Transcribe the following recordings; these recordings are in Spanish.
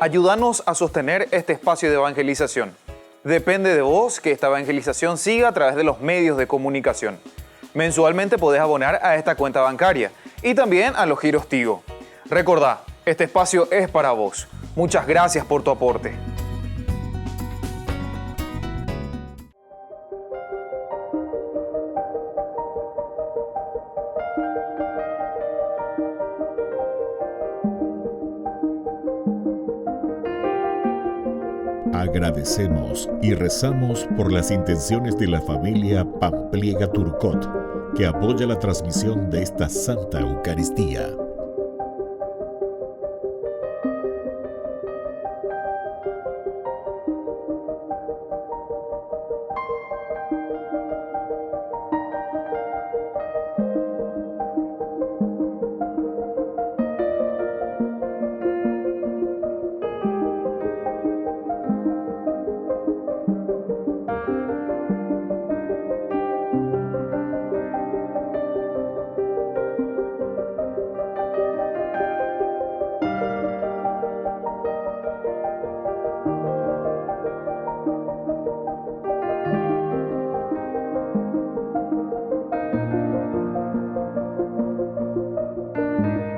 Ayúdanos a sostener este espacio de evangelización. Depende de vos que esta evangelización siga a través de los medios de comunicación. Mensualmente podés abonar a esta cuenta bancaria y también a los giros Tigo. Recordá, este espacio es para vos. Muchas gracias por tu aporte. Agradecemos y rezamos por las intenciones de la familia Pampliega Turcot, que apoya la transmisión de esta Santa Eucaristía.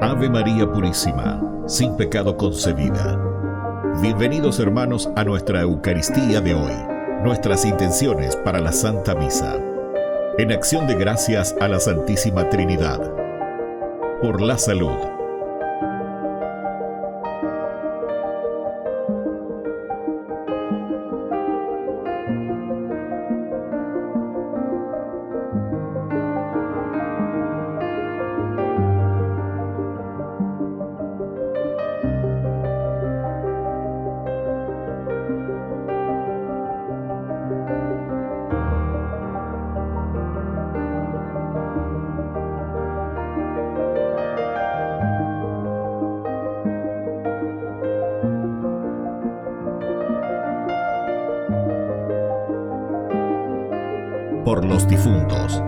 Ave María Purísima, sin pecado concebida. Bienvenidos hermanos a nuestra Eucaristía de hoy, nuestras intenciones para la Santa Misa. En acción de gracias a la Santísima Trinidad. Por la salud. Por los difuntos.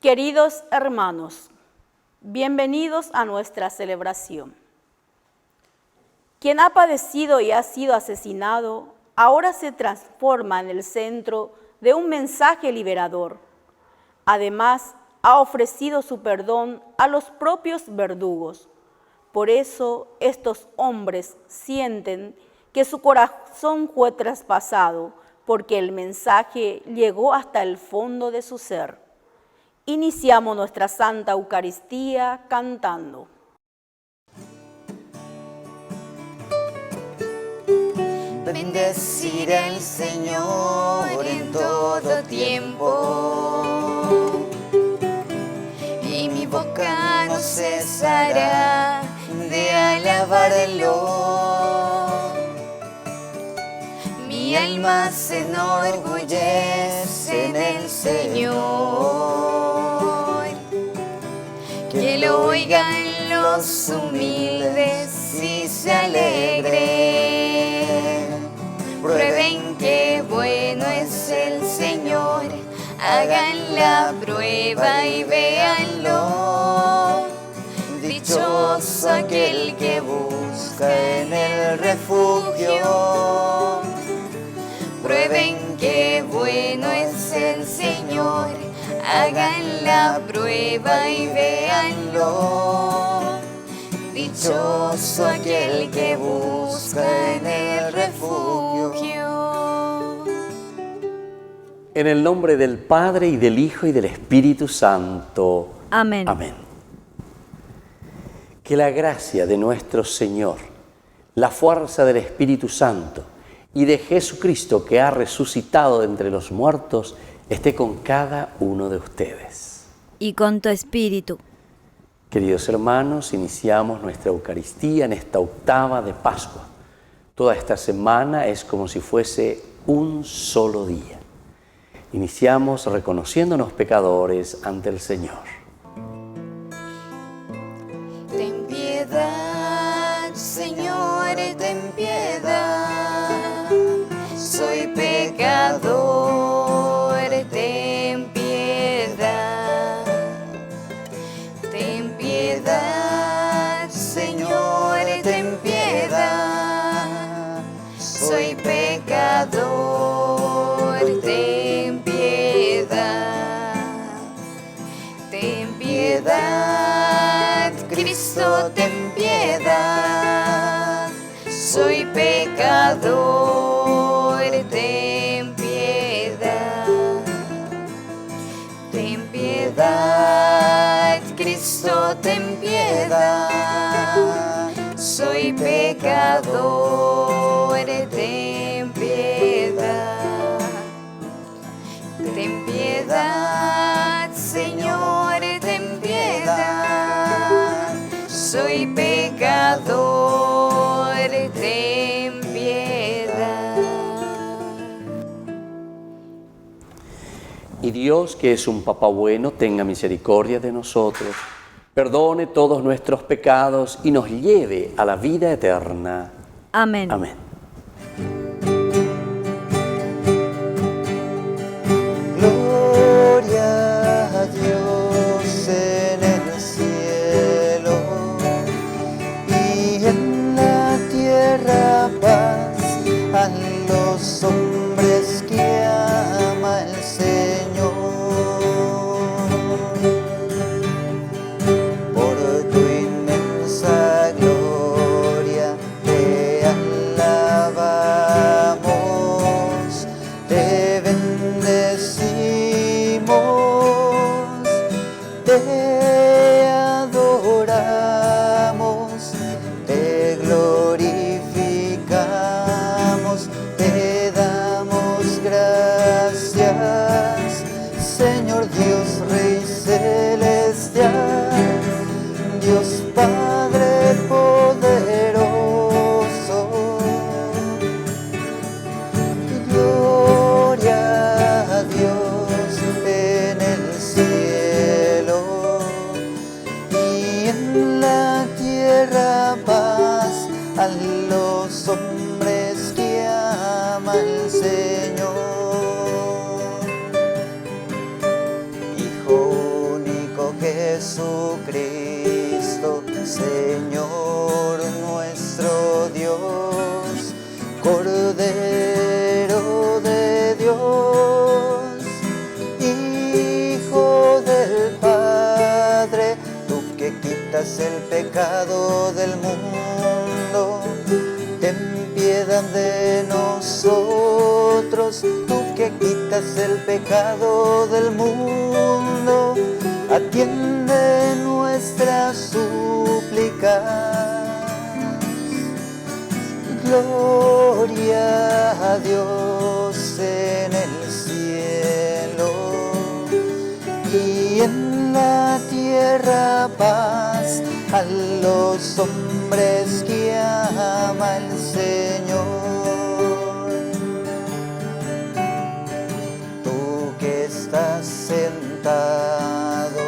Queridos hermanos, bienvenidos a nuestra celebración. Quien ha padecido y ha sido asesinado, ahora se transforma en el centro de un mensaje liberador. Además, ha ofrecido su perdón a los propios verdugos. Por eso, estos hombres sienten que su corazón fue traspasado, porque el mensaje llegó hasta el fondo de su ser. Iniciamos nuestra Santa Eucaristía cantando. Bendeciré al Señor en todo tiempo, y mi boca no cesará de alabarlo. Mi alma se enorgullece en el Señor. Que lo oigan los humildes y se alegren. Prueben qué bueno es el Señor, hagan la prueba y véanlo. Dichoso aquel que busca en el refugio. Prueben qué bueno es el Señor, hagan la prueba y véanlo. Dichoso aquel que busca en el refugio. En el nombre del Padre, y del Hijo, y del Espíritu Santo. Amén. Amén. Que la gracia de nuestro Señor, la fuerza del Espíritu Santo y de Jesucristo, que ha resucitado de entre los muertos, esté con cada uno de ustedes. Y con tu espíritu. Queridos hermanos, iniciamos nuestra Eucaristía en esta octava de Pascua. Toda esta semana es como si fuese un solo día. Iniciamos reconociéndonos pecadores ante el Señor. Ten piedad, Señor, ten piedad. Soy pecador, ten piedad. Ten piedad, Señor, ten piedad. Soy pecador, ten piedad. Ten piedad, Cristo, ten piedad. Soy pecador, ten piedad. Ten piedad, Cristo, ten piedad. Soy pecador, ten piedad. Ten piedad, Señor, ten piedad. Soy pecador, ten piedad. Y Dios, que es un Papá bueno, tenga misericordia de nosotros, perdone todos nuestros pecados y nos lleve a la vida eterna. Amén. Amén. Gloria a Dios en el cielo y en la tierra paz a los hombres que ama el Señor. Por tu inmensa gloria te alabamos, te bendecimos, te adoramos, te glorificamos, te damos gracias, Señor Dios, Rey celestial, Dios Padre poderoso. Gloria a Dios en el cielo y en la tierra paz a los hombres que ama el Señor. Hijo quitas el pecado del mundo, ten piedad de nosotros. Tú que quitas el pecado del mundo, atiende nuestras súplicas. Gloria a Dios en el cielo y en la tierra paz a los hombres que ama el Señor. Tú que estás sentado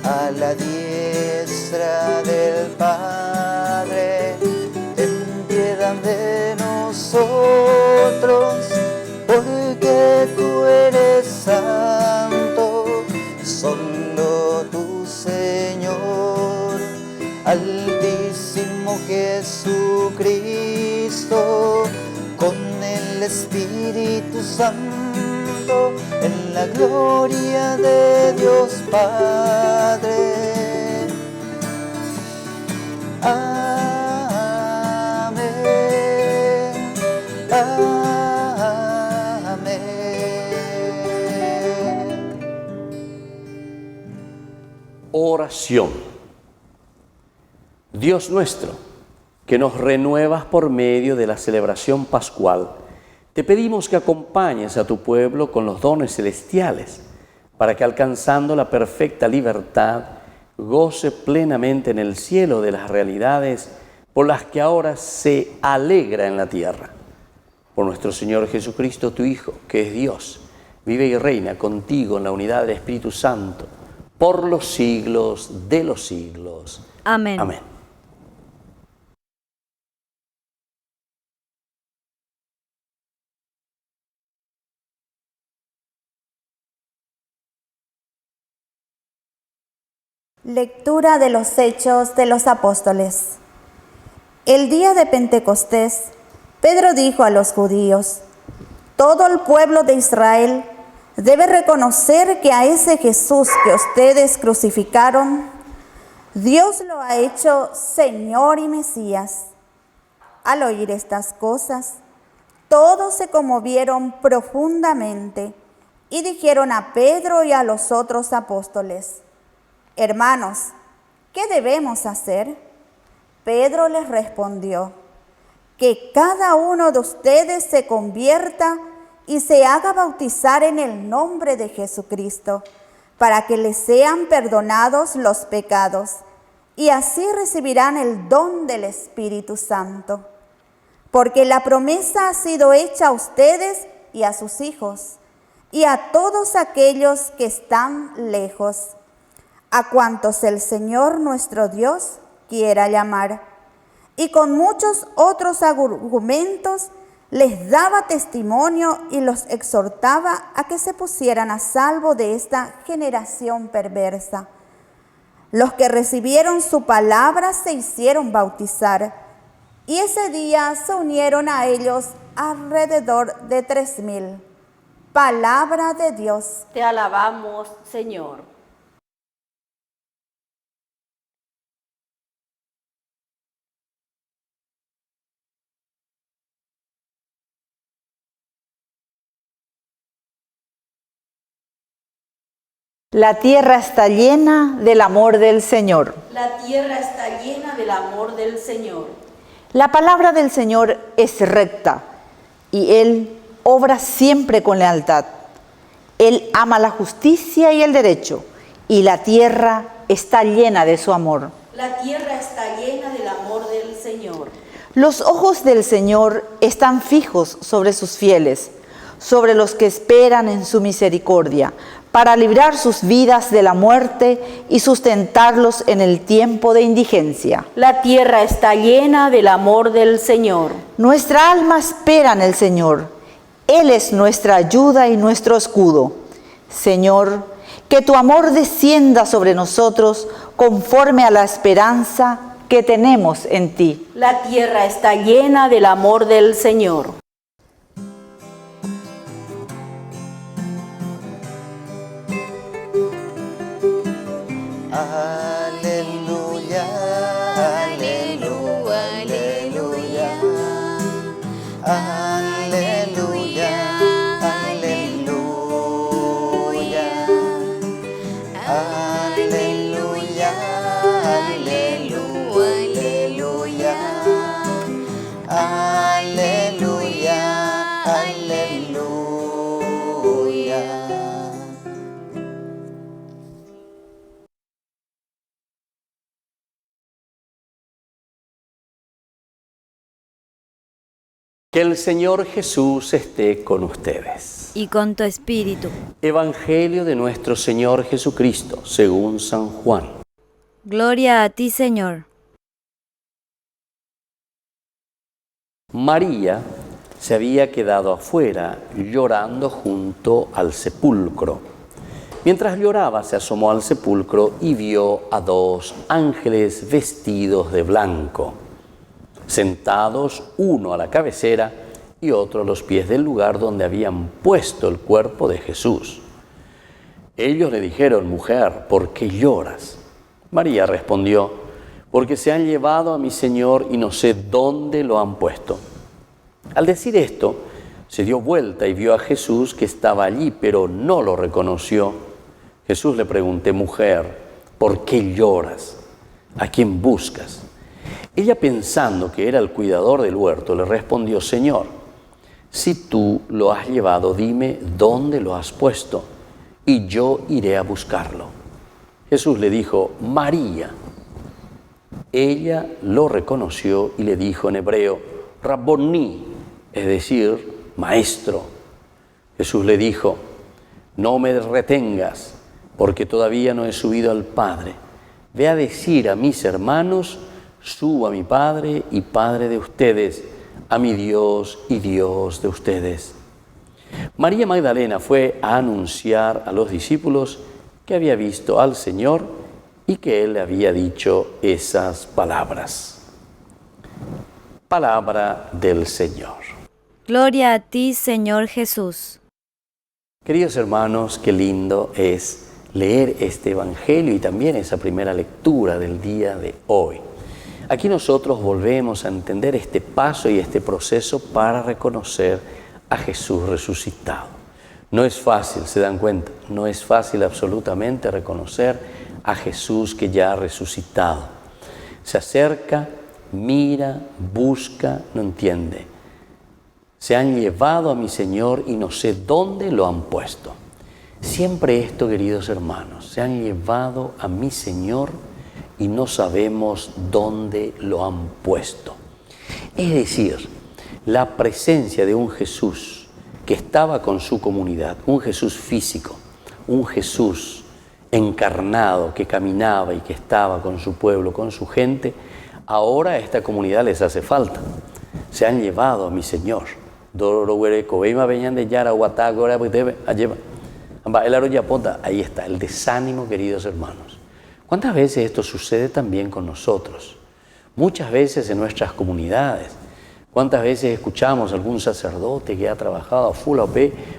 a la diestra del Padre, ten piedad de nosotros, porque tú eres santo, solo tú, Señor, Altísimo Jesucristo, con el Espíritu Santo, en la gloria de Dios Padre. Amén. Amén. Oración. Dios nuestro, que nos renuevas por medio de la celebración pascual, te pedimos que acompañes a tu pueblo con los dones celestiales, para que alcanzando la perfecta libertad, goce plenamente en el cielo de las realidades por las que ahora se alegra en la tierra. Por nuestro Señor Jesucristo, tu Hijo, que es Dios, vive y reina contigo en la unidad del Espíritu Santo, por los siglos de los siglos. Amén. Amén. Lectura de los Hechos de los Apóstoles. El día de Pentecostés, Pedro dijo a los judíos: todo el pueblo de Israel debe reconocer que a ese Jesús que ustedes crucificaron, Dios lo ha hecho Señor y Mesías. Al oír estas cosas, todos se conmovieron profundamente y dijeron a Pedro y a los otros apóstoles: hermanos, ¿qué debemos hacer? Pedro les respondió: que cada uno de ustedes se convierta y se haga bautizar en el nombre de Jesucristo, para que les sean perdonados los pecados, y así recibirán el don del Espíritu Santo. Porque la promesa ha sido hecha a ustedes y a sus hijos, y a todos aquellos que están lejos, a cuantos el Señor nuestro Dios quiera llamar. Y con muchos otros argumentos les daba testimonio y los exhortaba a que se pusieran a salvo de esta generación perversa. Los que recibieron su palabra se hicieron bautizar, y ese día se unieron a ellos alrededor de 3,000. Palabra de Dios. Te alabamos, Señor. La tierra está llena del amor del Señor. La tierra está llena del amor del Señor. La palabra del Señor es recta y Él obra siempre con lealtad. Él ama la justicia y el derecho, y la tierra está llena de su amor. La tierra está llena del amor del Señor. Los ojos del Señor están fijos sobre sus fieles, sobre los que esperan en su misericordia, para librar sus vidas de la muerte y sustentarlos en el tiempo de indigencia. La tierra está llena del amor del Señor. Nuestra alma espera en el Señor. Él es nuestra ayuda y nuestro escudo. Señor, que tu amor descienda sobre nosotros conforme a la esperanza que tenemos en ti. La tierra está llena del amor del Señor. Aleluya, Aleluya, aleluya, aleluya, aleluya. Que el Señor Jesús esté con ustedes. Y con tu espíritu. Evangelio de nuestro Señor Jesucristo, según San Juan. Gloria a ti, Señor. María se había quedado afuera llorando junto al sepulcro. Mientras lloraba, se asomó al sepulcro y vio a 2 ángeles vestidos de blanco, sentados, uno a la cabecera y otro a los pies del lugar donde habían puesto el cuerpo de Jesús. Ellos le dijeron: mujer, ¿por qué lloras? María respondió: porque se han llevado a mi Señor y no sé dónde lo han puesto. Al decir esto, se dio vuelta y vio a Jesús que estaba allí, pero no lo reconoció. Jesús le preguntó: mujer, ¿por qué lloras? ¿A quién buscas? Ella, pensando que era el cuidador del huerto, le respondió: Señor, si tú lo has llevado, dime dónde lo has puesto, y yo iré a buscarlo. Jesús le dijo: María. Ella lo reconoció y le dijo en hebreo: Rabboni, es decir, maestro. Jesús le dijo: no me retengas, porque todavía no he subido al Padre. Ve a decir a mis hermanos: subo a mi Padre y Padre de ustedes, a mi Dios y Dios de ustedes. María Magdalena fue a anunciar a los discípulos que había visto al Señor y que Él le había dicho esas palabras. Palabra del Señor. Gloria a ti, Señor Jesús. Queridos hermanos, qué lindo es leer este Evangelio y también esa primera lectura del día de hoy. Aquí nosotros volvemos a entender este paso y este proceso para reconocer a Jesús resucitado. No es fácil, se dan cuenta, no es fácil absolutamente reconocer a Jesús que ya ha resucitado. Se acerca, mira, busca, no entiende. Se han llevado a mi Señor y no sé dónde lo han puesto. Siempre esto, queridos hermanos, se han llevado a mi Señor y no sabemos dónde lo han puesto. Es decir, la presencia de un Jesús que estaba con su comunidad, un Jesús físico, un Jesús encarnado que caminaba y que estaba con su pueblo, con su gente, ahora a esta comunidad les hace falta. Se han llevado a mi Señor. Ahí está el desánimo, queridos hermanos. ¿Cuántas veces esto sucede también con nosotros? Muchas veces en nuestras comunidades. ¿Cuántas veces escuchamos a algún sacerdote que ha trabajado a full OP,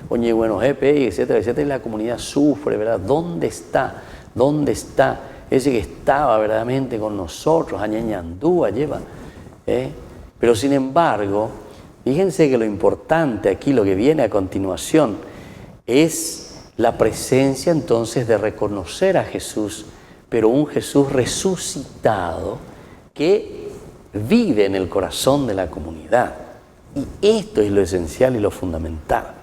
oye, bueno, etcétera, etcétera, y la comunidad sufre, ¿verdad? ¿Dónde está? ¿Dónde está ese que estaba verdaderamente con nosotros? Añañandúa lleva. Pero sin embargo, fíjense que lo importante aquí, lo que viene a continuación, es la presencia entonces de reconocer a Jesús, pero un Jesús resucitado que vive en el corazón de la comunidad. Y esto es lo esencial y lo fundamental.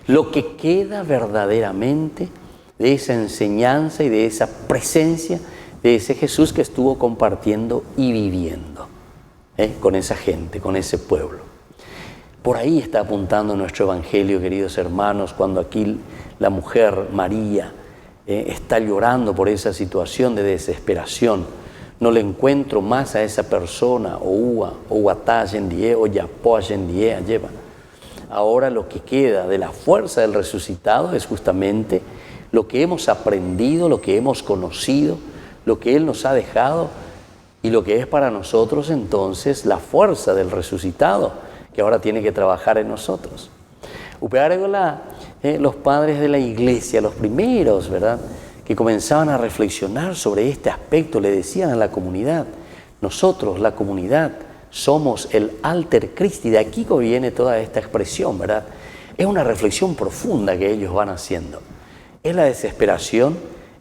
Lo que queda verdaderamente de esa enseñanza y de esa presencia de ese Jesús que estuvo compartiendo y viviendo con esa gente, con ese pueblo. Por ahí está apuntando nuestro Evangelio, queridos hermanos, cuando aquí la mujer María está llorando por esa situación de desesperación. No le encuentro más a esa persona, o ua, o guatá yendie, o yapó yendie, lleva. Ahora lo que queda de la fuerza del resucitado es justamente lo que hemos aprendido, lo que hemos conocido, lo que Él nos ha dejado y lo que es para nosotros entonces la fuerza del resucitado que ahora tiene que trabajar en nosotros. Los padres de la iglesia, los primeros, ¿verdad?, que comenzaban a reflexionar sobre este aspecto, le decían a la comunidad: nosotros, la comunidad, somos el alter Christi. De aquí viene toda esta expresión, ¿verdad? Es una reflexión profunda que ellos van haciendo. Es la desesperación,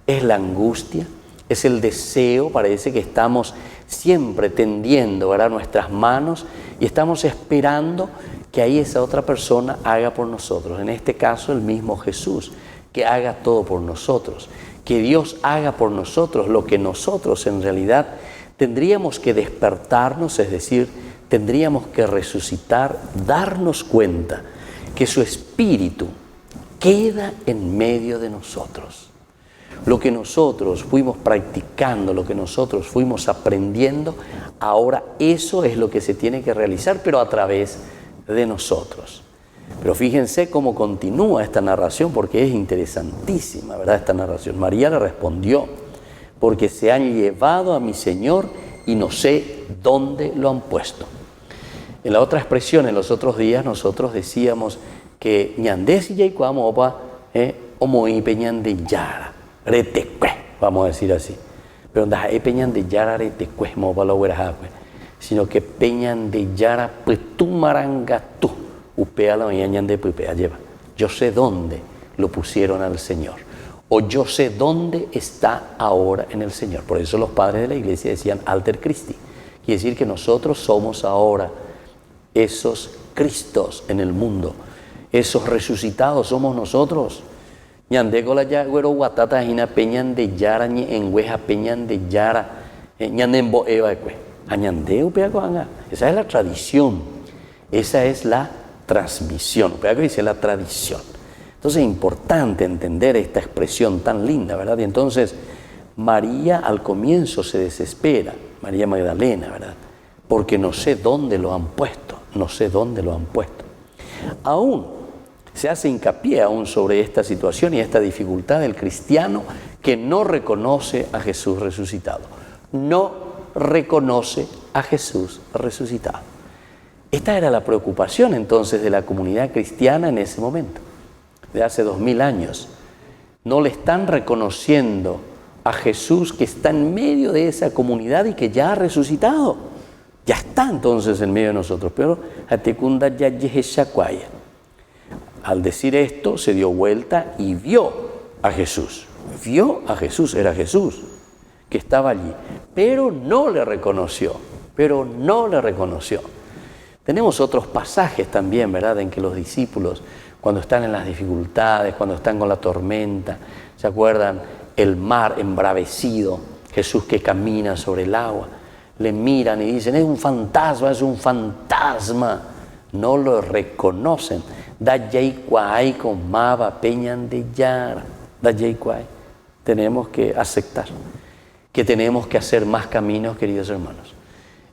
es la angustia, es el deseo. Parece que estamos siempre tendiendo, ¿verdad?, nuestras manos y estamos esperando que ahí esa otra persona haga por nosotros. En este caso, el mismo Jesús, que haga todo por nosotros, que Dios haga por nosotros lo que nosotros en realidad tendríamos que despertarnos, es decir, tendríamos que resucitar, darnos cuenta que su Espíritu queda en medio de nosotros. Lo que nosotros fuimos practicando, lo que nosotros fuimos aprendiendo, ahora eso es lo que se tiene que realizar, pero a través de nosotros. Pero fíjense cómo continúa esta narración, porque es interesantísima, ¿verdad?, esta narración. María le respondió: porque se han llevado a mi Señor y no sé dónde lo han puesto. En la otra expresión, en los otros días, nosotros decíamos que ñandés y yaicuamo opa omoi peñan de yara reteque, vamos a decir así. Pero no peñan de yara reteque, mopa lo huerajacue, sino que peñan de yara petumarangatu upea la mañana de pupea lleva. Yo sé dónde lo pusieron al Señor, o yo sé dónde está ahora en el Señor. Por eso los padres de la iglesia decían alter Christi, quiere decir que nosotros somos ahora esos Cristos en el mundo, esos resucitados somos nosotros. Ñandegola ya güero guatata hina peñan de yara ni en hueja peñan de yara ñanembo eva cue añandeu peacoanga. Esa es la tradición, esa es la transmisión, peaco dice la tradición. Entonces es importante entender esta expresión tan linda, ¿verdad? Y entonces María al comienzo se desespera, María Magdalena, ¿verdad?, porque no sé dónde lo han puesto, no sé dónde lo han puesto. Aún se hace hincapié aún sobre esta situación y esta dificultad del cristiano que no reconoce a Jesús resucitado. No reconoce a Jesús resucitado. Esta era la preocupación entonces de la comunidad cristiana en ese momento, de hace 2000 años. No le están reconociendo a Jesús que está en medio de esa comunidad y que ya ha resucitado. Ya está entonces en medio de nosotros. Pero Atekunda ya Yeheshakwaya. Al decir esto, se dio vuelta y vio a Jesús. Vio a Jesús, era Jesús que estaba allí, pero no le reconoció, Tenemos otros pasajes también, ¿verdad?, en que los discípulos, cuando están en las dificultades, cuando están con la tormenta, ¿se acuerdan? El mar embravecido, Jesús que camina sobre el agua, le miran y dicen: es un fantasma, no lo reconocen. Dayaikwai con mava peñan de yara. Dayaikwai. Tenemos que aceptar que tenemos que hacer más caminos, queridos hermanos.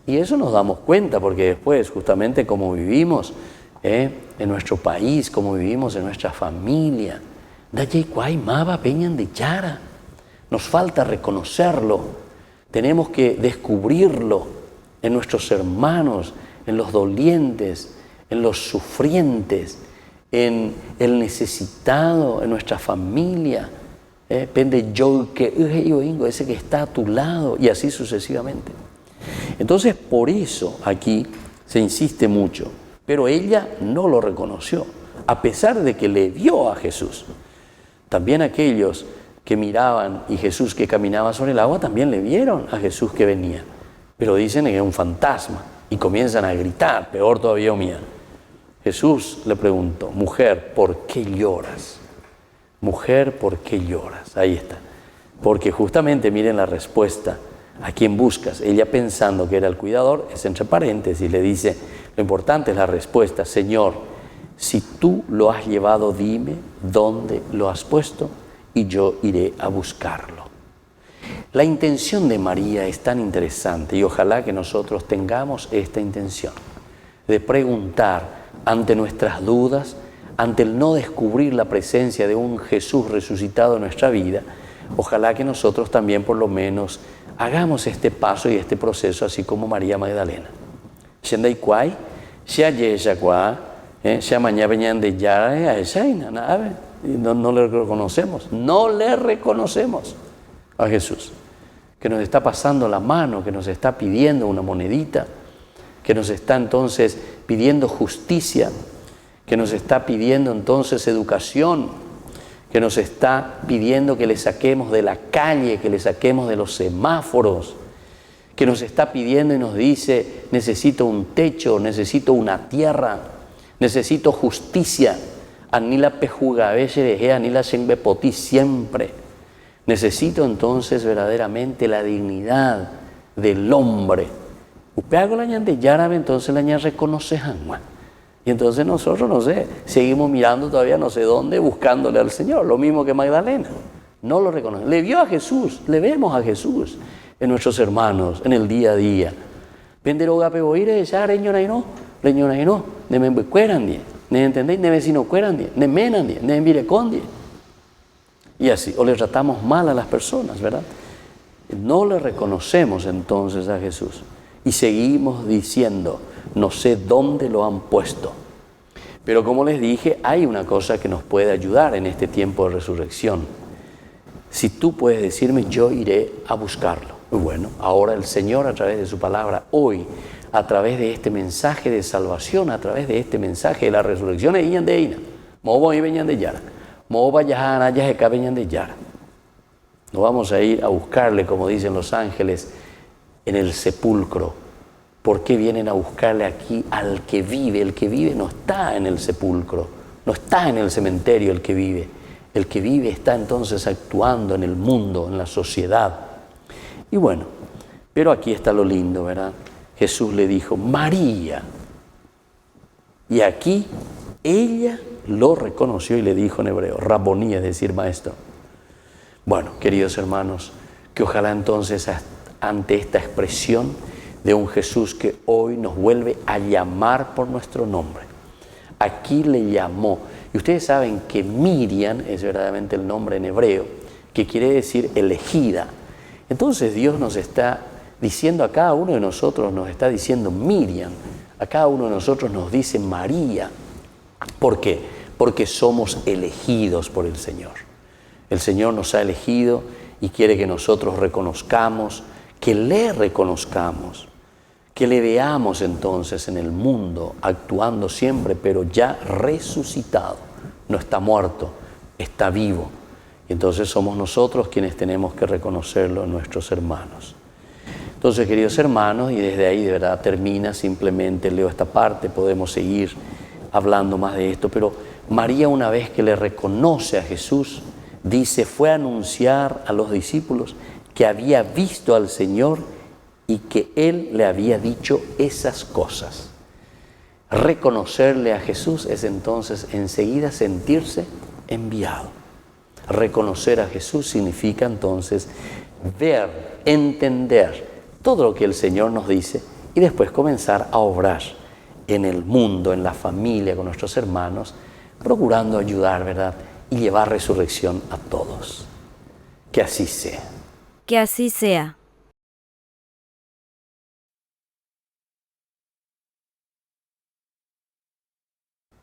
Y eso nos damos cuenta porque después, justamente como vivimos en nuestro país, como vivimos en nuestra familia, Dayaikwai mava peñan de yara. Nos falta reconocerlo. Tenemos que descubrirlo en nuestros hermanos, en los dolientes, en los sufrientes, en el necesitado, en nuestra familia, pende yo que ese que está a tu lado, y así sucesivamente. Entonces, por eso aquí se insiste mucho, pero ella no lo reconoció, a pesar de que le vio a Jesús. También aquellos que miraban y Jesús que caminaba sobre el agua también le vieron a Jesús que venía, pero dicen que era un fantasma y comienzan a gritar, peor todavía, mía. Jesús le preguntó: mujer, ¿por qué lloras? Mujer, ¿por qué lloras? Ahí está. Porque justamente miren la respuesta: ¿a quién buscas? Ella, pensando que era el cuidador, es entre paréntesis, le dice: lo importante es la respuesta. Señor, si tú lo has llevado, dime dónde lo has puesto y yo iré a buscarlo. La intención de María es tan interesante y ojalá que nosotros tengamos esta intención de preguntar ante nuestras dudas, ante el no descubrir la presencia de un Jesús resucitado en nuestra vida. Ojalá que nosotros también por lo menos hagamos este paso y este proceso así como María Magdalena. No le reconocemos, a Jesús, que nos está pasando la mano, que nos está pidiendo una monedita, que nos está entonces pidiendo justicia, que nos está pidiendo entonces educación, que nos está pidiendo que le saquemos de la calle, que le saquemos de los semáforos, que nos está pidiendo y nos dice, necesito un techo, necesito una tierra, necesito justicia. Anila pejugabelle dejé, anila sembepoti siempre. Necesito entonces verdaderamente la dignidad del hombre. Upeago la ñan de Yárabe, entonces la ñan reconoce Hanma. Y entonces nosotros, no sé, seguimos mirando todavía no sé dónde, buscándole al Señor. Lo mismo que Magdalena. No lo reconoce. Le vio a Jesús, le vemos a Jesús en nuestros hermanos, en el día a día. Penderoga peboire, ya reñonaino, ne me cuerandie, ne entendéis, ne vecino cuerandie, ne menandie, ne envirecondie. Y así, o le tratamos mal a las personas, ¿verdad? No le reconocemos entonces a Jesús. Y seguimos diciendo, no sé dónde lo han puesto. Pero como les dije, hay una cosa que nos puede ayudar en este tiempo de resurrección. Si tú puedes decirme, yo iré a buscarlo. Bueno, ahora el Señor a través de su palabra, hoy, a través de este mensaje de salvación, a través de este mensaje de la resurrección, no vamos a ir a buscarle, como dicen los ángeles, en el sepulcro. ¿Por qué vienen a buscarle aquí al que vive? El que vive no está en el sepulcro, no está en el cementerio el que vive. El que vive está entonces actuando en el mundo, en la sociedad. Y bueno, pero aquí está lo lindo, ¿verdad? Jesús le dijo, María. Y aquí ella lo reconoció y le dijo en hebreo, Raboní, es decir, maestro. Bueno, queridos hermanos, que ojalá entonces ante esta expresión de un Jesús que hoy nos vuelve a llamar por nuestro nombre. Aquí le llamó. Y ustedes saben que Miriam es verdaderamente el nombre en hebreo, que quiere decir elegida. Entonces Dios nos está diciendo a cada uno de nosotros, nos está diciendo Miriam, a cada uno de nosotros nos dice María. ¿Por qué? Porque somos elegidos por el Señor. El Señor nos ha elegido y quiere que nosotros reconozcamos, que le reconozcamos, que le veamos entonces en el mundo actuando siempre, pero ya resucitado. No está muerto, está vivo. Y entonces somos nosotros quienes tenemos que reconocerlo en nuestros hermanos. Entonces, queridos hermanos, y desde ahí de verdad termina, simplemente leo esta parte, podemos seguir hablando más de esto, pero María, una vez que le reconoce a Jesús, dice, fue a anunciar a los discípulos que había visto al Señor y que Él le había dicho esas cosas. Reconocerle a Jesús es entonces enseguida sentirse enviado. Reconocer a Jesús significa entonces ver, entender todo lo que el Señor nos dice y después comenzar a obrar en el mundo, en la familia, con nuestros hermanos, procurando ayudar, ¿verdad? Y llevar resurrección a todos. Que así sea. Que así sea.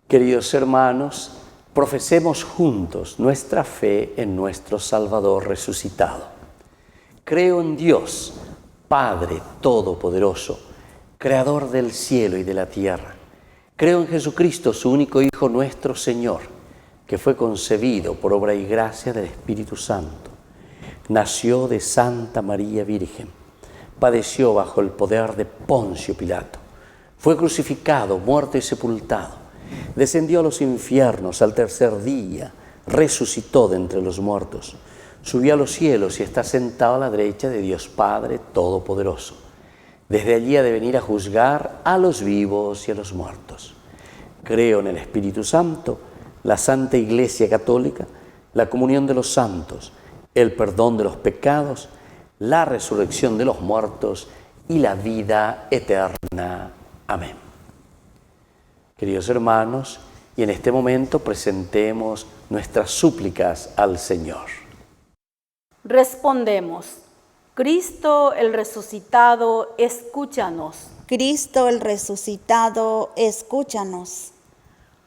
Queridos hermanos, profesemos juntos nuestra fe en nuestro Salvador resucitado. Creo en Dios, Padre Todopoderoso, Creador del cielo y de la tierra. Creo en Jesucristo, su único Hijo, nuestro Señor, que fue concebido por obra y gracia del Espíritu Santo. Nació de Santa María Virgen, padeció bajo el poder de Poncio Pilato, fue crucificado, muerto y sepultado, descendió a los infiernos, al tercer día resucitó de entre los muertos, subió a los cielos y está sentado a la derecha de Dios Padre Todopoderoso. Desde allí ha de venir a juzgar a los vivos y a los muertos. Creo en el Espíritu Santo, la Santa Iglesia Católica, la comunión de los santos, el perdón de los pecados, la resurrección de los muertos y la vida eterna. Amén. Queridos hermanos, y en este momento presentemos nuestras súplicas al Señor. Respondemos, Cristo el resucitado, escúchanos. Cristo el resucitado, escúchanos.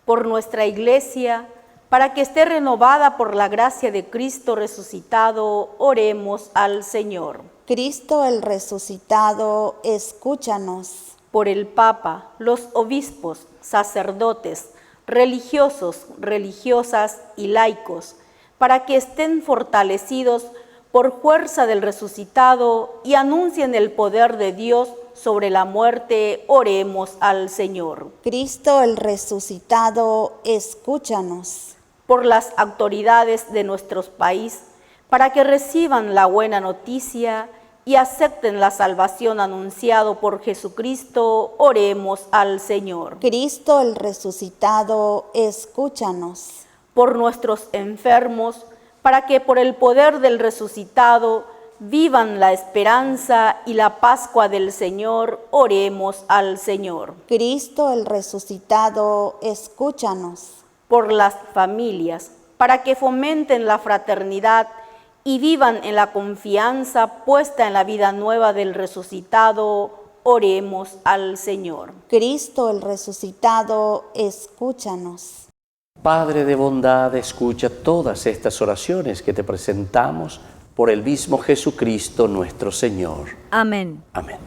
Por nuestra Iglesia, para que esté renovada por la gracia de Cristo resucitado, oremos al Señor. Cristo el resucitado, escúchanos. Por el Papa, los obispos, sacerdotes, religiosos, religiosas y laicos, para que estén fortalecidos por fuerza del resucitado y anuncien el poder de Dios sobre la muerte. Oremos al Señor. Cristo el resucitado, escúchanos. Por las autoridades de nuestro país, para que reciban la buena noticia y acepten la salvación anunciado por Jesucristo, oremos al Señor. Cristo el resucitado, escúchanos. Por nuestros enfermos, para que por el poder del resucitado vivan la esperanza y la Pascua del Señor, oremos al Señor. Cristo el resucitado, escúchanos. Por las familias, para que fomenten la fraternidad y vivan en la confianza puesta en la vida nueva del resucitado, oremos al Señor. Cristo el resucitado, escúchanos. Padre de bondad, escucha todas estas oraciones que te presentamos por el mismo Jesucristo nuestro Señor. Amén. Amén.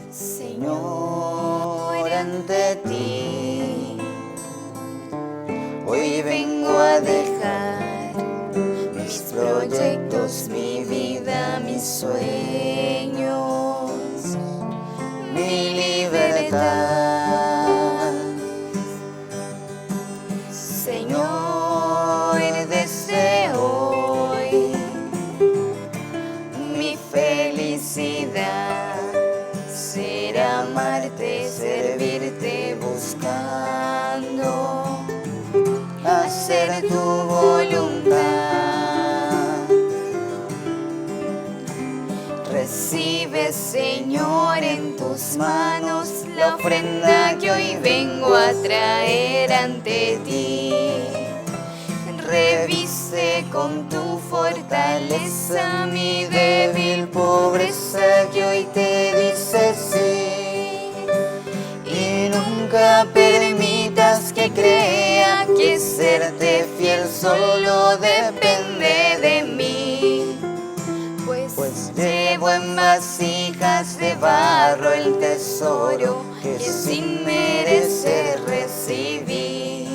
Señor, ante ti hoy vengo a dejar mis proyectos, mi vida, mis sueños, mi libertad. Señor, desde hoy mi felicidad será amarte, servirte, buscando hacer tu voluntad. Recibe, Señor, en tus manos la ofrenda que hoy vengo a traer ante ti. Reviste con tu fortaleza mi débil pobreza que hoy te dice sí. Y nunca permitas que crea que serte fiel solo depende de mí. Pues llevo en vasijas de barro el tesoro que sin merecer recibí.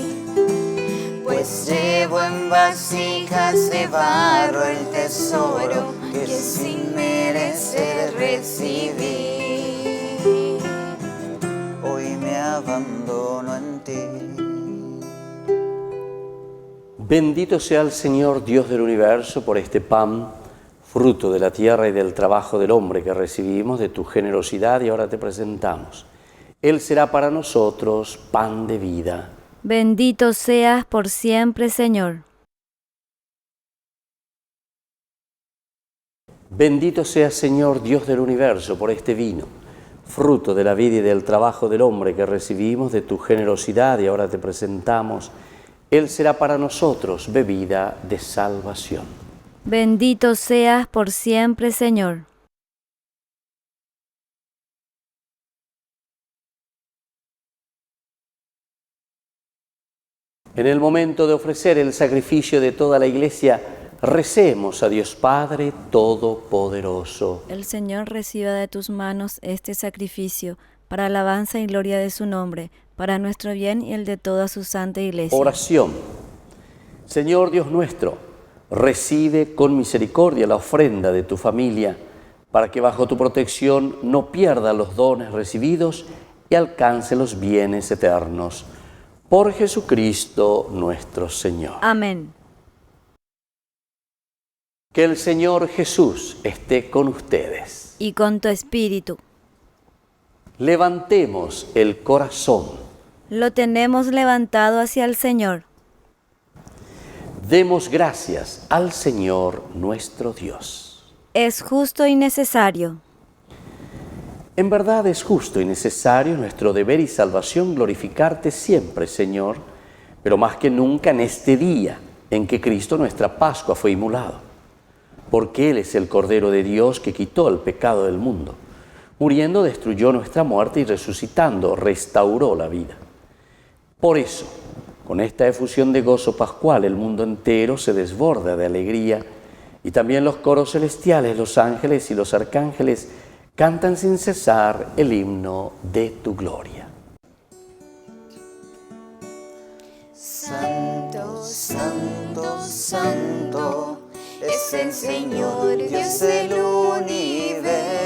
Pues llevo en vasijas de barro el tesoro que sin merecer recibí. Hoy me abandono en ti. Bendito sea el Señor Dios del universo por este pan, fruto de la tierra y del trabajo del hombre que recibimos de tu generosidad y ahora te presentamos. Él será para nosotros pan de vida. Bendito seas por siempre, Señor. Bendito seas, Señor Dios del universo, por este vino, fruto de la vida y del trabajo del hombre que recibimos de tu generosidad y ahora te presentamos. Él será para nosotros bebida de salvación. Bendito seas por siempre, Señor. En el momento de ofrecer el sacrificio de toda la Iglesia, recemos a Dios Padre Todopoderoso. El Señor reciba de tus manos este sacrificio para alabanza y gloria de su nombre, para nuestro bien y el de toda su santa Iglesia. Oración. Señor Dios nuestro, recibe con misericordia la ofrenda de tu familia, para que bajo tu protección no pierda los dones recibidos y alcance los bienes eternos. Por Jesucristo nuestro Señor. Amén. Que el Señor Jesús esté con ustedes. Y con tu espíritu. Levantemos el corazón. Lo tenemos levantado hacia el Señor. Demos gracias al Señor nuestro Dios. Es justo y necesario. En verdad es justo y necesario nuestro deber y salvación glorificarte siempre, Señor, pero más que nunca en este día en que Cristo nuestra Pascua fue inmolado, porque Él es el Cordero de Dios que quitó el pecado del mundo. Muriendo destruyó nuestra muerte y resucitando restauró la vida. Por eso, con esta efusión de gozo pascual, el mundo entero se desborda de alegría Y también los coros celestiales, los ángeles y los arcángeles cantan sin cesar el himno de tu gloria. Santo, santo, santo, es el Señor Dios del universo.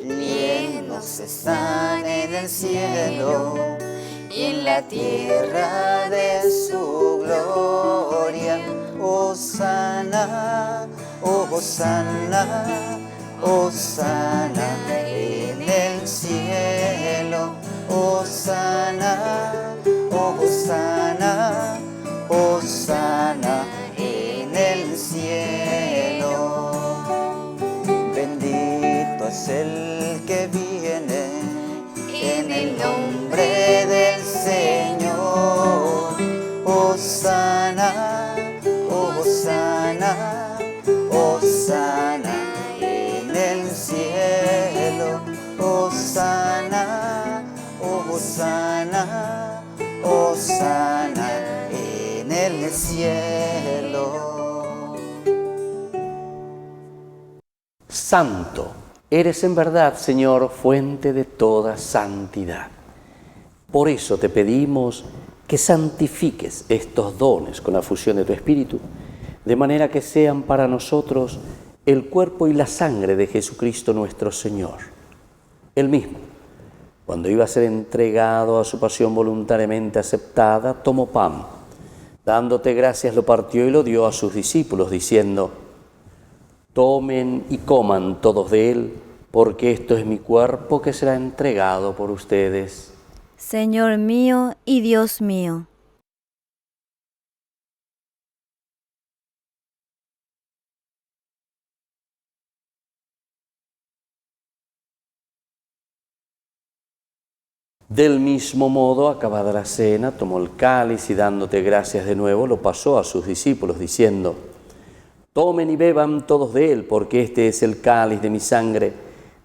Llenos están en el cielo y en la tierra de su gloria. Hosana, Hosana, Hosana en el cielo. Hosana, Hosana, Hosana en el cielo. Bendito es el que viene en el nombre del Señor. Hosana, Hosana, Hosana en el cielo. Hosana, Hosana, Hosana en el cielo. Santo, eres en verdad, Señor, fuente de toda santidad. Por eso te pedimos que santifiques estos dones con la fusión de tu Espíritu, de manera que sean para nosotros el cuerpo y la sangre de Jesucristo nuestro Señor. Él mismo, cuando iba a ser entregado a su pasión voluntariamente aceptada, tomó pan. Dándote gracias, lo partió y lo dio a sus discípulos, diciendo: tomen y coman todos de él, porque esto es mi cuerpo que será entregado por ustedes. Señor mío y Dios mío. Del mismo modo, acabada la cena, tomó el cáliz y dándote gracias de nuevo, lo pasó a sus discípulos, diciendo: tomen y beban todos de él, porque este es el cáliz de mi sangre,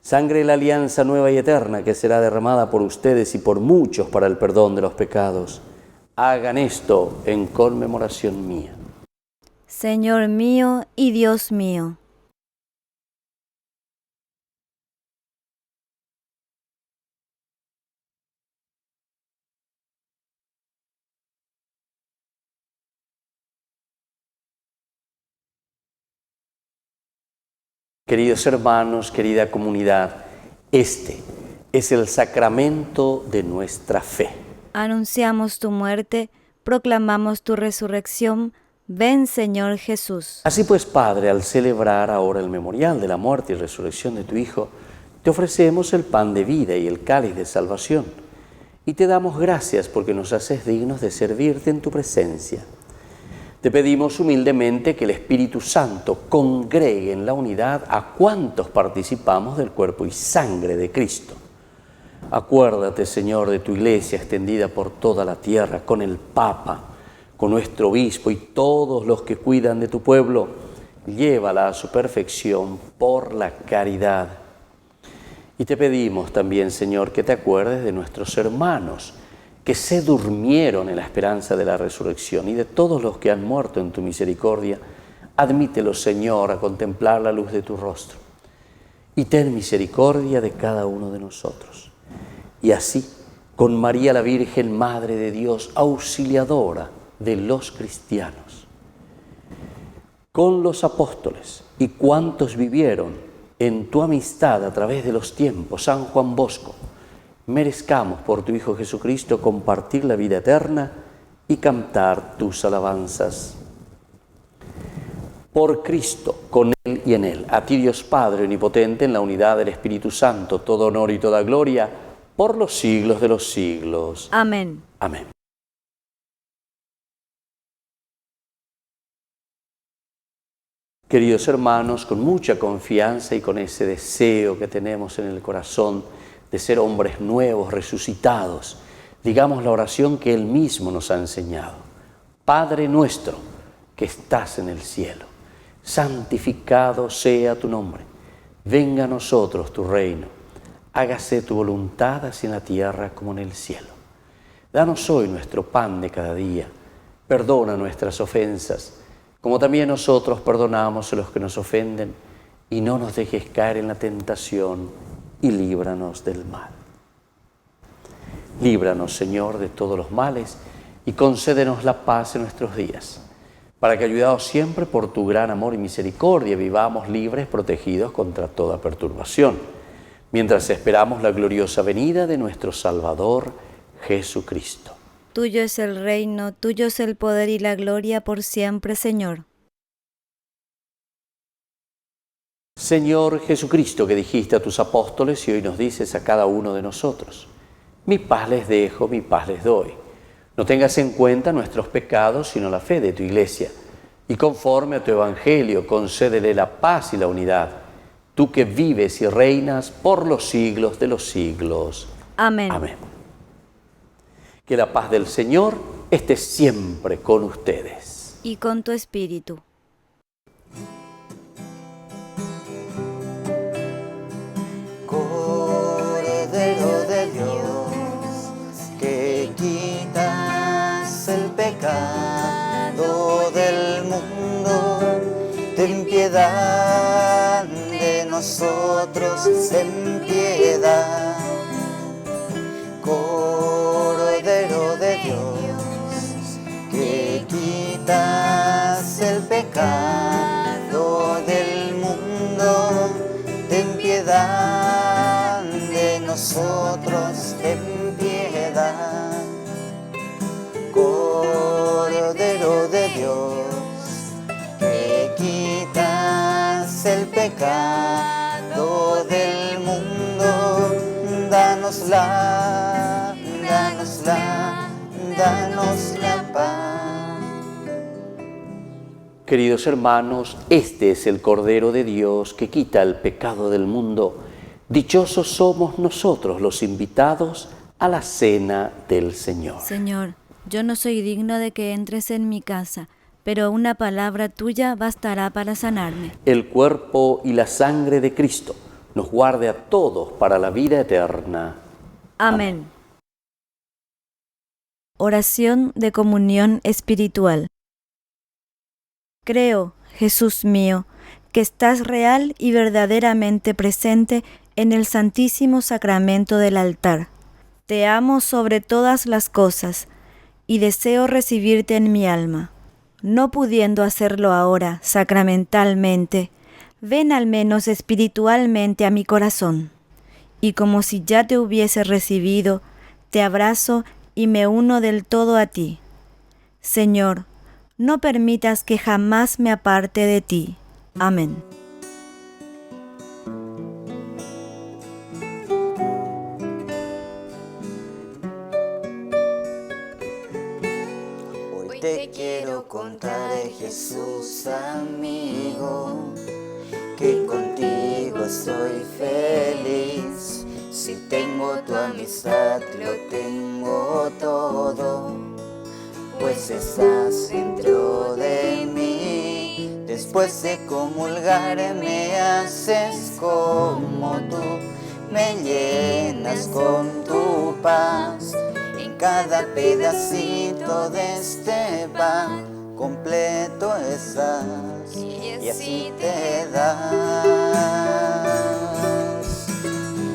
sangre de la alianza nueva y eterna, que será derramada por ustedes y por muchos para el perdón de los pecados. Hagan esto en conmemoración mía. Señor mío y Dios mío. Queridos hermanos, querida comunidad, este es el sacramento de nuestra fe. Anunciamos tu muerte, proclamamos tu resurrección. Ven, Señor Jesús. Así pues, Padre, al celebrar ahora el memorial de la muerte y resurrección de tu Hijo, te ofrecemos el pan de vida y el cáliz de salvación, y te damos gracias porque nos haces dignos de servirte en tu presencia. Te pedimos humildemente que el Espíritu Santo congregue en la unidad a cuantos participamos del cuerpo y sangre de Cristo. Acuérdate, Señor, de tu Iglesia extendida por toda la tierra, con el Papa, con nuestro obispo y todos los que cuidan de tu pueblo. Llévala a su perfección por la caridad. Y te pedimos también, Señor, que te acuerdes de nuestros hermanos que se durmieron en la esperanza de la resurrección, y de todos los que han muerto en tu misericordia. Admítelos, Señor, a contemplar la luz de tu rostro, y ten misericordia de cada uno de nosotros. Y así, con María la Virgen, Madre de Dios, auxiliadora de los cristianos, con los apóstoles y cuantos vivieron en tu amistad a través de los tiempos, San Juan Bosco, merezcamos por tu Hijo Jesucristo compartir la vida eterna y cantar tus alabanzas. Por Cristo, con Él y en Él, a ti Dios Padre Omnipotente, en la unidad del Espíritu Santo, todo honor y toda gloria, por los siglos de los siglos. Amén. Amén. Queridos hermanos, con mucha confianza y con ese deseo que tenemos en el corazón de ser hombres nuevos, resucitados, digamos la oración que Él mismo nos ha enseñado. Padre nuestro que estás en el cielo, santificado sea tu nombre. Venga a nosotros tu reino. Hágase tu voluntad así en la tierra como en el cielo. Danos hoy nuestro pan de cada día. Perdona nuestras ofensas, como también nosotros perdonamos a los que nos ofenden, y no nos dejes caer en la tentación, y líbranos del mal. Líbranos, Señor, de todos los males, y concédenos la paz en nuestros días, para que, ayudados siempre por tu gran amor y misericordia, vivamos libres, protegidos contra toda perturbación, mientras esperamos la gloriosa venida de nuestro Salvador, Jesucristo. Tuyo es el reino, tuyo es el poder y la gloria por siempre, Señor. Señor Jesucristo, que dijiste a tus apóstoles y hoy nos dices a cada uno de nosotros: mi paz les dejo, mi paz les doy. No tengas en cuenta nuestros pecados, sino la fe de tu Iglesia. Y conforme a tu Evangelio, concédele la paz y la unidad. Tú que vives y reinas por los siglos de los siglos. Amén. Amén. Que la paz del Señor esté siempre con ustedes. Y con tu espíritu. Cordero de Dios, que quitas el pecado del mundo, ten piedad de nosotros, ten piedad. Cordero de Dios, que quitas el pecado del mundo, ten piedad de nosotros, ten piedad. Cordero de Dios, que quitas el pecado del mundo, danos la paz. Queridos hermanos, este es el Cordero de Dios que quita el pecado del mundo. Dichosos somos nosotros los invitados a la cena del Señor. Señor, yo no soy digno de que entres en mi casa, pero una palabra tuya bastará para sanarme. El cuerpo y la sangre de Cristo nos guarde a todos para la vida eterna. Amén. Oración de comunión espiritual. Creo, Jesús mío, que estás real y verdaderamente presente en el Santísimo Sacramento del altar. Te amo sobre todas las cosas y deseo recibirte en mi alma. No pudiendo hacerlo ahora sacramentalmente, ven al menos espiritualmente a mi corazón. Y como si ya te hubiese recibido, te abrazo y me uno del todo a ti. Señor, no permitas que jamás me aparte de ti. Amén. Hoy te quiero contar, Jesús amigo, que contigo soy feliz. Si tengo tu amistad, lo tengo todo, pues estás dentro de mí. Después de comulgar me haces como tú, me llenas con tu paz. En cada pedacito de este pan completo estás, y así te das.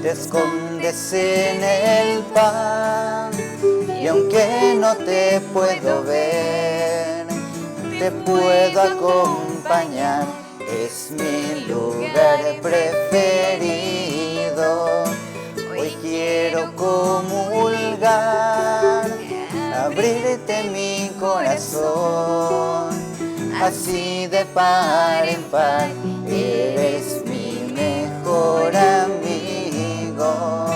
Te escondes en el pan, y aunque no te puedo ver, te puedo acompañar. Es mi lugar preferido. Hoy quiero comulgar, abrirte mi corazón, así de par en par. Eres mi mejor amigo,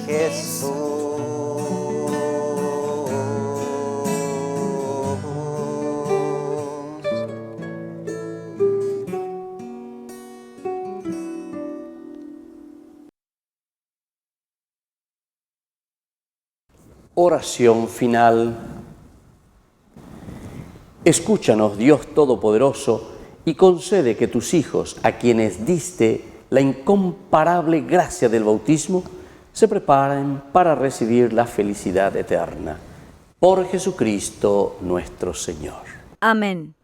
Jesús. Oración final. Escúchanos, Dios Todopoderoso, y concede que tus hijos, a quienes diste la incomparable gracia del bautismo, se preparen para recibir la felicidad eterna. Por Jesucristo nuestro Señor. Amén.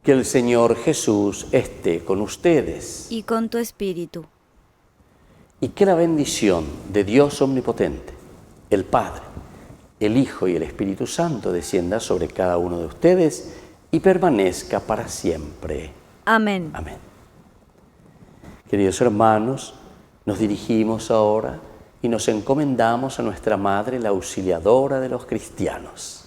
Que el Señor Jesús esté con ustedes. Y con tu espíritu. Y que la bendición de Dios Omnipotente, el Padre, el Hijo y el Espíritu Santo descienda sobre cada uno de ustedes y permanezca para siempre. Amén. Amén. Queridos hermanos, nos dirigimos ahora y nos encomendamos a nuestra Madre, la auxiliadora de los cristianos.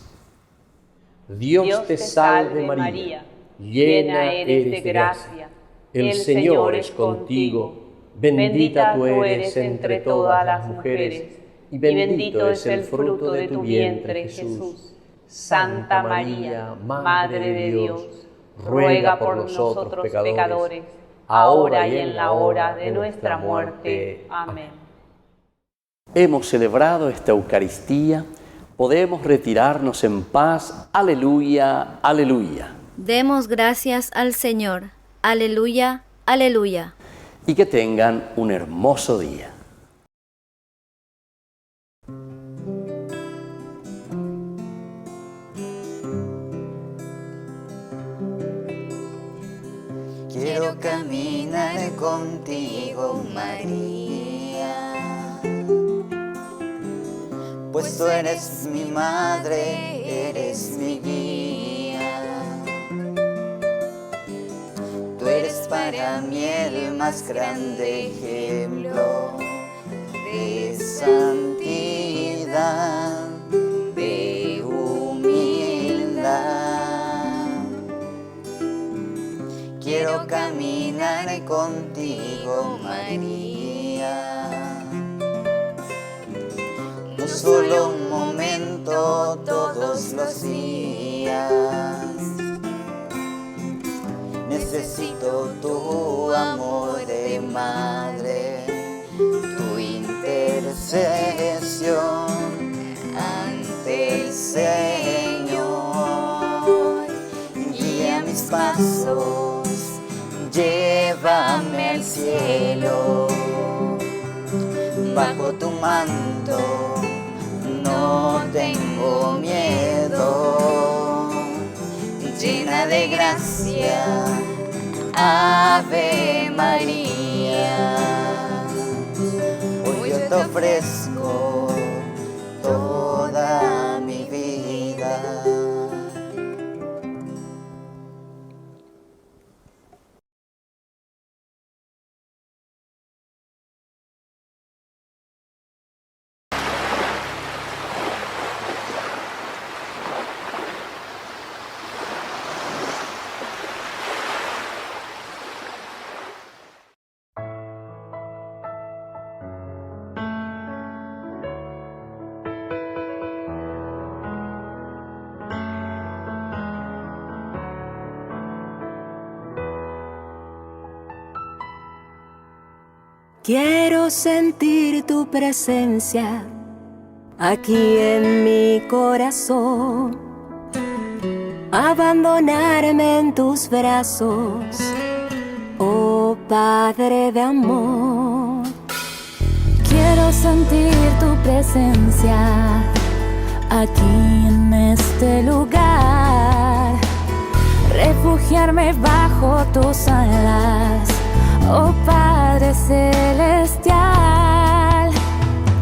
Dios te salve María, llena eres de gracia, el Señor es contigo, bendita tú eres entre todas las mujeres, y bendito es el fruto de tu vientre, Jesús. Santa María, Madre de Dios, ruega por nosotros pecadores, ahora y en la hora de nuestra muerte. Amén. Hemos celebrado esta Eucaristía, podemos retirarnos en paz. Aleluya, aleluya. Demos gracias al Señor. Aleluya, aleluya. Y que tengan un hermoso día. Quiero caminar contigo, María, pues tú eres mi madre, eres mi guía. Tú eres para mí el más grande ejemplo de santidad, de humildad. Quiero caminar contigo, María, no solo un momento, todos los días. Necesito tu amor de madre, tu intercesión ante el Señor. Guía mis pasos, llévame al cielo. Bajo tu manto no tengo miedo. Llena de gracia, Ave María. Hoy yo te ofrezco toda mi vida. Quiero sentir tu presencia aquí en mi corazón, abandonarme en tus brazos, oh Padre de amor. Quiero sentir tu presencia aquí en este lugar, refugiarme bajo tus alas, oh Padre celestial.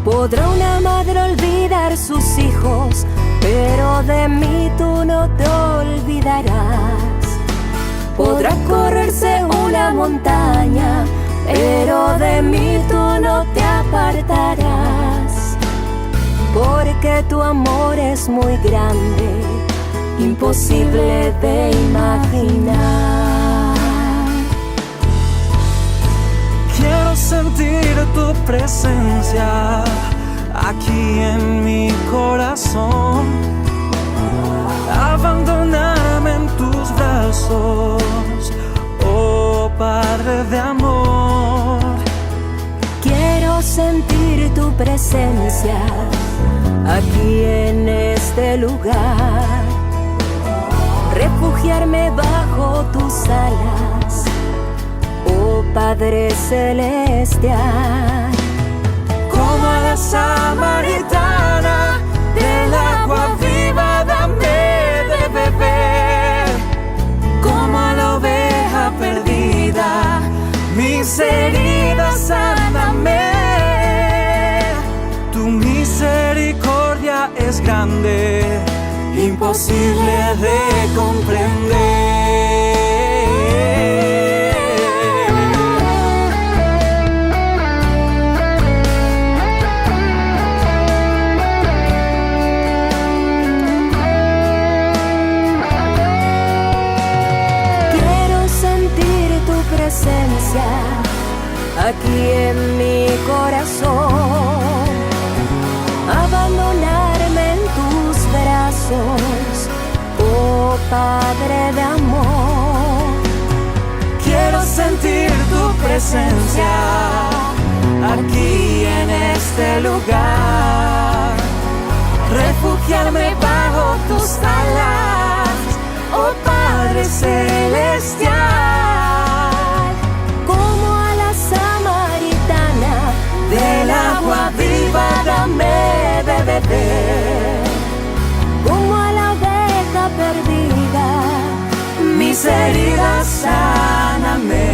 Podrá una madre olvidar sus hijos, pero de mí tú no te olvidarás. Podrá correrse una montaña, pero de mí tú no te apartarás. Porque tu amor es muy grande, imposible de imaginar. Quiero sentir tu presencia aquí en mi corazón, abandonarme en tus brazos, oh Padre de amor. Quiero sentir tu presencia aquí en este lugar, refugiarme bajo tus alas, oh Padre celestial. Como a la samaritana, del agua viva dame de beber. mis heridas sáname. Tu misericordia es grande, imposible de comprender. Aquí en mi corazón, abandonarme en tus brazos, oh Padre de amor. Quiero sentir tu presencia aquí en este lugar, refugiarme bajo tus alas, oh Padre celestial. Del agua viva dame de beber, como a la oveja perdida, mis heridas sáname.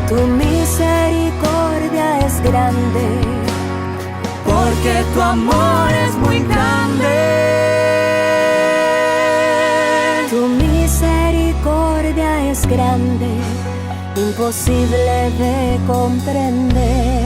Tu misericordia es grande, porque tu amor es muy grande. Tu misericordia es grande, imposible de comprender.